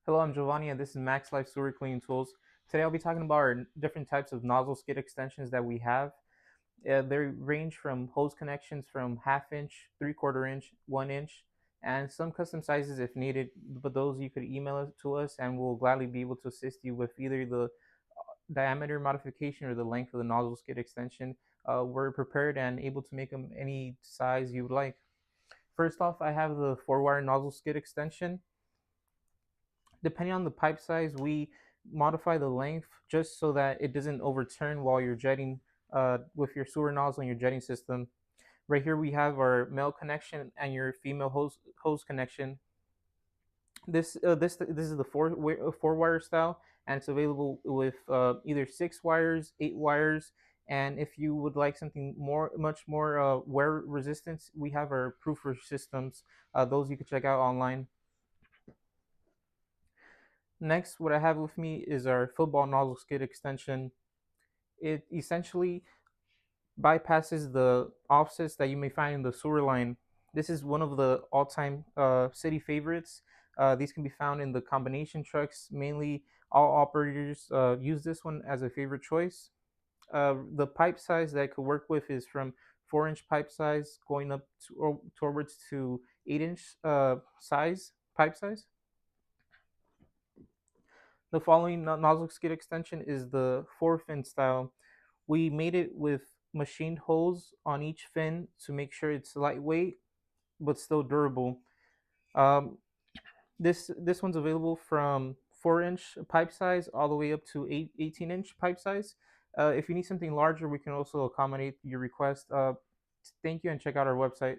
Hello, I'm Giovanni, and this is Max-Life Sewer Cleaning Tools. Today I'll be talking about our different types of nozzle skid extensions that we have. They range from hose connections from half inch, 3/4 inch, 1 inch, and some custom sizes if needed. But those you could email it to us, and we'll gladly be able to assist you with either the diameter modification or the length of the nozzle skid extension. We're prepared and able to make them any size you would like. First off, I have the 4-wire nozzle skid extension. Depending on the pipe size, we modify the length just so that it doesn't overturn while you're jetting with your sewer nozzle and your jetting system. Right here we have our male connection and your female hose connection. This is the four wire style, and it's available with either 6 wires, 8 wires, and if you would like something much more wear resistance, we have our proofer systems. Those you can check out online. Next, what I have with me is our football nozzle skid extension. It essentially bypasses the offsets that you may find in the sewer line. This is one of the all-time city favorites. These can be found in the combination trucks. Mainly, all operators use this one as a favorite choice. The pipe size that I could work with is from 4-inch pipe size going up towards to 8-inch size pipe size. The following nozzle skid extension is the 4-fin style. We made it with machined holes on each fin to make sure it's lightweight but still durable. Um, this one's available from 4-inch pipe size all the way up to 18-inch pipe size. If you need something larger, we can also accommodate your request. Thank you, and check out our website.